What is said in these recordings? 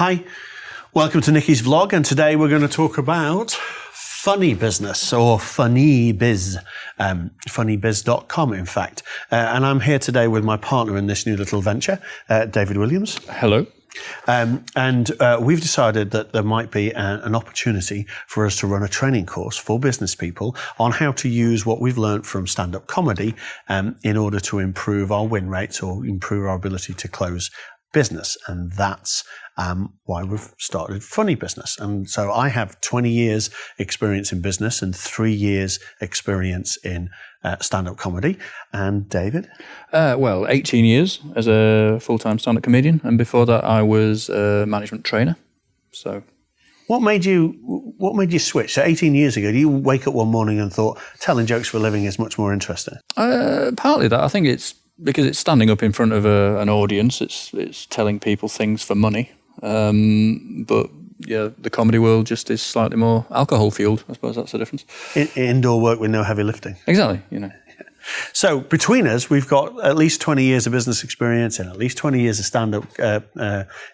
Hi, welcome to Nicci's vlog, and today we're going to talk about funny business, or funny biz, funnybiz.com in fact. And I'm here today with my partner in this new little venture, David Williams. Hello. And we've decided that there might be an opportunity for us to run a training course for business people on how to use what we've learned from stand-up comedy in order to improve our win rates or improve our ability to close business. And that's why we've started Funny Business. And so I have 20 years experience in business and 3 years experience in stand-up comedy. And David? Well, 18 years as a full-time stand-up comedian, and before that I was a management trainer. So, what made you switch? So 18 years ago, do you wake up one morning and thought telling jokes for a living is much more interesting? Partly that. I think it's because it's standing up in front of an audience. It's telling people things for money. But yeah, the comedy world just is slightly more alcohol-fueled. I suppose that's the difference. Indoor work with no heavy lifting. Exactly, you know. So between us, we've got at least 20 years of business experience and at least 20 years of stand-up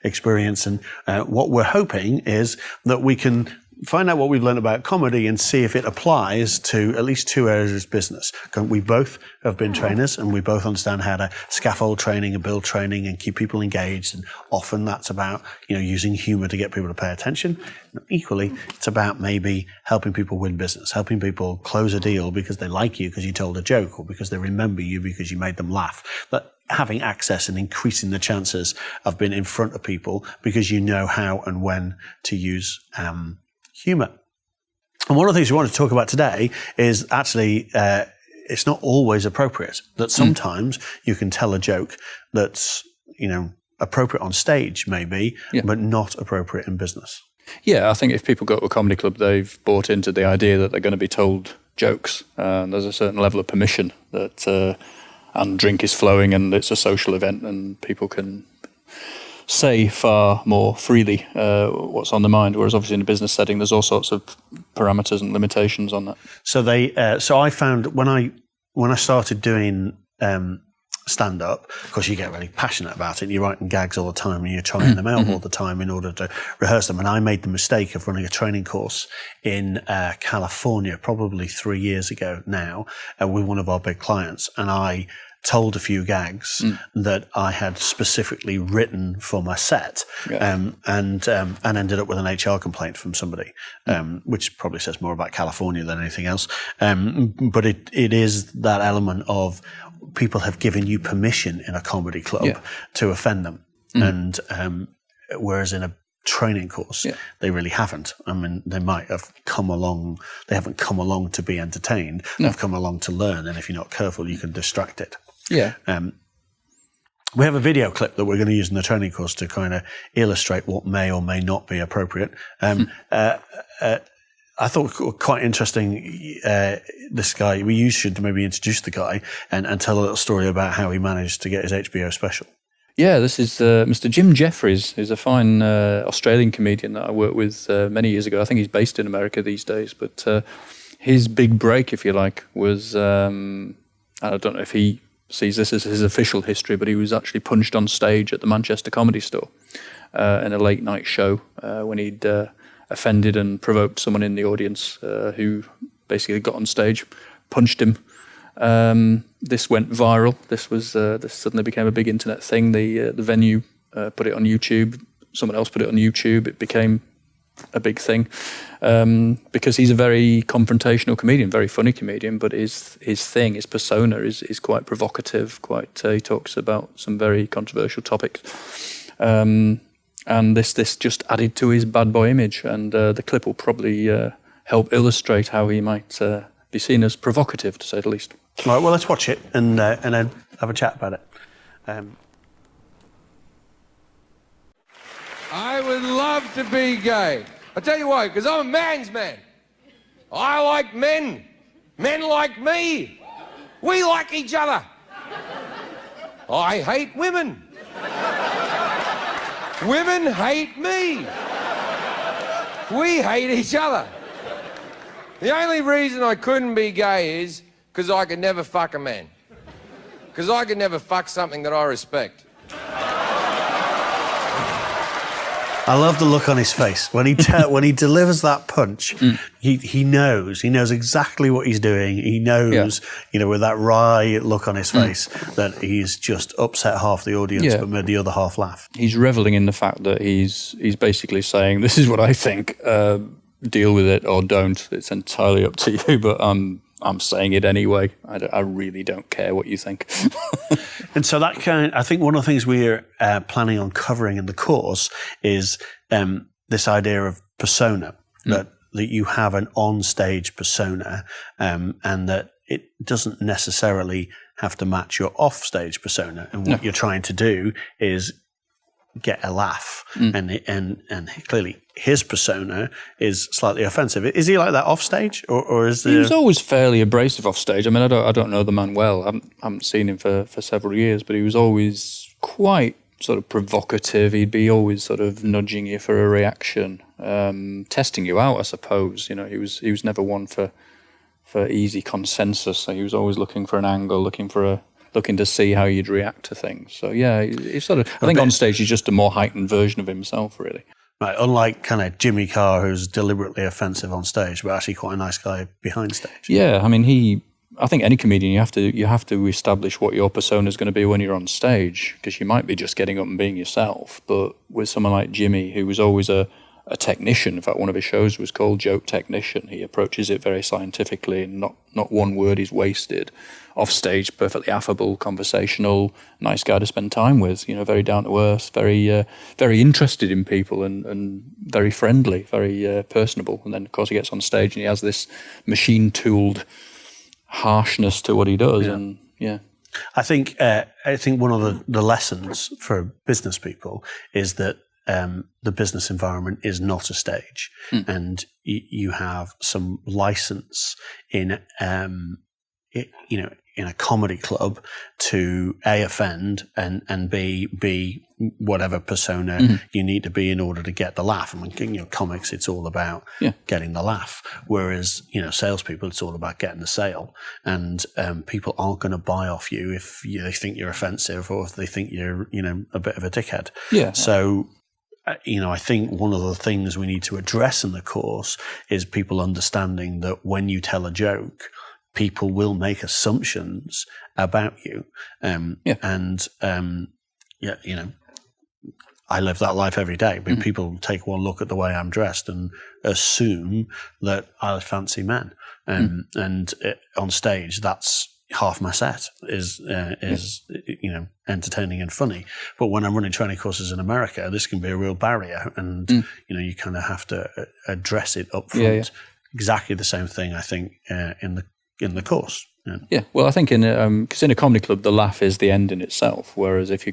experience. And what we're hoping is that we can find out what we've learned about comedy and see if it applies to at least 2 areas of business. We both have been trainers and we both understand how to scaffold training and build training and keep people engaged. And often that's about, using humor to get people to pay attention. Equally, it's about maybe helping people win business, helping people close a deal because they like you because you told a joke or because they remember you because you made them laugh. But having access and increasing the chances of being in front of people because you know how and when to use humour. And one of the things we want to talk about today is actually it's not always appropriate. That sometimes you can tell a joke that's, appropriate on stage maybe, but not appropriate in business. Yeah, I think if people go to a comedy club, they've bought into the idea that they're going to be told jokes. There's a certain level of permission that, and drink is flowing and it's a social event and people can say far more freely what's on their mind, whereas obviously in a business setting there's all sorts of parameters and limitations on that. So I found when I started doing stand up, of course you get really passionate about it, you're writing gags all the time and you're trying them out all the time in order to rehearse them. And I made the mistake of running a training course in California probably 3 years ago now with one of our big clients, and I told a few gags that I had specifically written for my set, and ended up with an HR complaint from somebody, which probably says more about California than anything else. But it is that element of people have given you permission in a comedy club to offend them, and whereas in a training course, they really haven't. I mean, they might have come along. They haven't come along to be entertained. They've come along to learn, and if you're not careful, you can distract it. Yeah. We have a video clip that we're going to use in the training course to kind of illustrate what may or may not be appropriate. I thought quite interesting, this guy, you should maybe introduce the guy and tell a little story about how he managed to get his HBO special. Yeah, this is Mr. Jim Jeffries, who's a fine Australian comedian that I worked with many years ago. I think he's based in America these days, but his big break, if you like, was, I don't know if he sees this as his official history, but he was actually punched on stage at the Manchester Comedy Store in a late night show when he'd offended and provoked someone in the audience who basically got on stage, punched him. This went viral. This suddenly became a big internet thing. The venue put it on YouTube. Someone else put it on YouTube. It became a big thing because he's a very confrontational comedian, very funny comedian, but his persona is quite provocative. He talks about some very controversial topics, and this just added to his bad boy image. And the clip will probably help illustrate how he might be seen as provocative, to say the least. All right, well, let's watch it and then have a chat about it. I would love to be gay. I'll tell you why, because I'm a man's man. I like men. Men like me. We like each other. I hate women. Women hate me. We hate each other. The only reason I couldn't be gay is because I could never fuck a man. Because I could never fuck something that I respect. I love the look on his face when he delivers that punch. He knows exactly what he's doing. He knows, with that wry look on his face, that he's just upset half the audience, but made the other half laugh. He's reveling in the fact that he's basically saying, "This is what I think. Deal with it or don't. It's entirely up to you." But I'm saying it anyway. I really don't care what you think. And so I think one of the things we're planning on covering in the course is this idea of persona, that you have an on-stage persona, and that it doesn't necessarily have to match your off-stage persona. And what you're trying to do is get a laugh, and clearly his persona is slightly offensive. Is he like that off stage, or is there... He was always fairly abrasive off stage. I mean, I don't know the man well. I haven't seen him for several years, but he was always quite sort of provocative. He'd be always sort of nudging you for a reaction, testing you out, I suppose. He was never one for easy consensus. So he was always looking for an angle, looking to see how you'd react to things. So yeah, he's sort of. I think on stage he's just a more heightened version of himself, really. Right, unlike kind of Jimmy Carr, who's deliberately offensive on stage, but actually quite a nice guy behind stage. Yeah, I mean, I think any comedian, you have to establish what your persona is going to be when you're on stage, because you might be just getting up and being yourself. But with someone like Jimmy, who was always a technician, in fact, one of his shows was called Joke Technician. He approaches it very scientifically, and not one word is wasted. Off stage, perfectly affable, conversational, nice guy to spend time with. Very down to earth, very interested in people, and very friendly, very personable. And then, of course, he gets on stage and he has this machine-tooled harshness to what he does. And I think one of the lessons for business people is that the business environment is not a stage, and you have some license in in a comedy club to A, offend, and B whatever persona you need to be in order to get the laugh. I mean, comics, it's all about getting the laugh. Whereas, salespeople, it's all about getting the sale. And people aren't going to buy off you if they think you're offensive, or if they think you're, a bit of a dickhead. Yeah. So, I think one of the things we need to address in the course is people understanding that when you tell a joke, people will make assumptions about you. I live that life every day. But people take one look at the way I'm dressed and assume that I fancy men. And on stage, that's half my set is entertaining and funny. But when I'm running training courses in America, this can be a real barrier, and you kind of have to address it up front. Exactly the same thing, I think, in the course. Yeah. Well, I think because in a comedy club, the laugh is the end in itself. Whereas if you're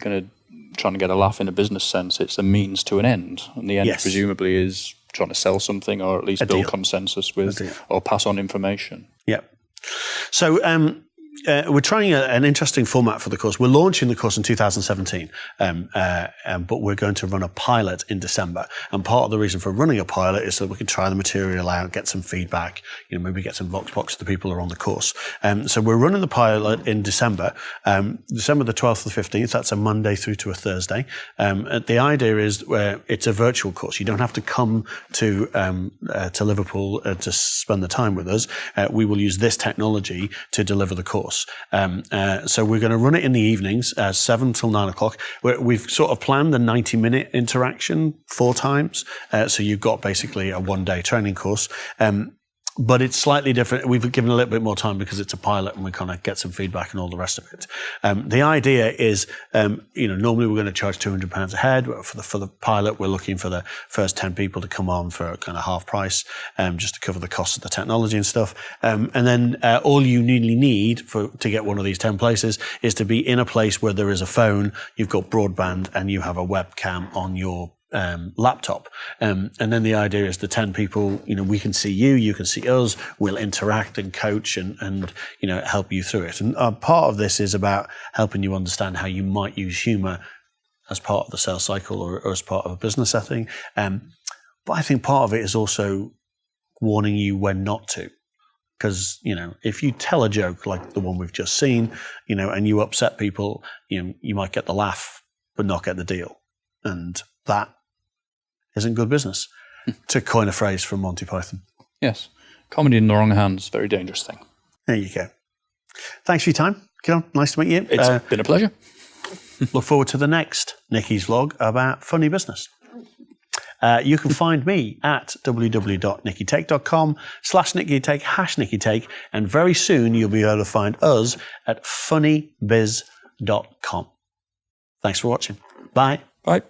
trying to get a laugh in a business sense, it's a means to an end, and the end presumably is trying to sell something, or at least build consensus with, or pass on information. Yeah. So we're trying an interesting format for the course. We're launching the course in 2017, but we're going to run a pilot in December. And part of the reason for running a pilot is so that we can try the material out, get some feedback, maybe get some Voxbox to the people who are on the course. So we're running the pilot in December, December the 12th to the 15th. That's a Monday through to a Thursday. The idea is it's a virtual course. You don't have to come to Liverpool to spend the time with us. We will use this technology to deliver the course. So we're going to run it in the evenings, 7 till 9 o'clock. We've sort of planned a 90-minute interaction 4 times. So you've got basically a one-day training course. But it's slightly different. We've given a little bit more time because it's a pilot and we kind of get some feedback and all the rest of it. The idea is, normally we're going to charge £200 a head. For the pilot, we're looking for the first 10 people to come on for kind of half price, just to cover the cost of the technology and stuff. And then all you really need to get one of these 10 places is to be in a place where there is a phone, you've got broadband, and you have a webcam on your laptop. And then the idea is the 10 people, we can see you can see us, we'll interact and coach and help you through it. And part of this is about helping you understand how you might use humor as part of the sales cycle or as part of a business setting. But I think part of it is also warning you when not to. Because, if you tell a joke like the one we've just seen, and you upset people, you might get the laugh, but not get the deal. And that isn't good business, to coin a phrase from Monty Python. Yes. Comedy in the wrong hands, very dangerous thing. There you go. Thanks for your time. Keelan, nice to meet you. It's been a pleasure. Look forward to the next Nicci's vlog about funny business. You can find me at www.nickitake.com/NicciTake, #NicciTake, and very soon you'll be able to find us at funnybiz.com. Thanks for watching. Bye. Bye.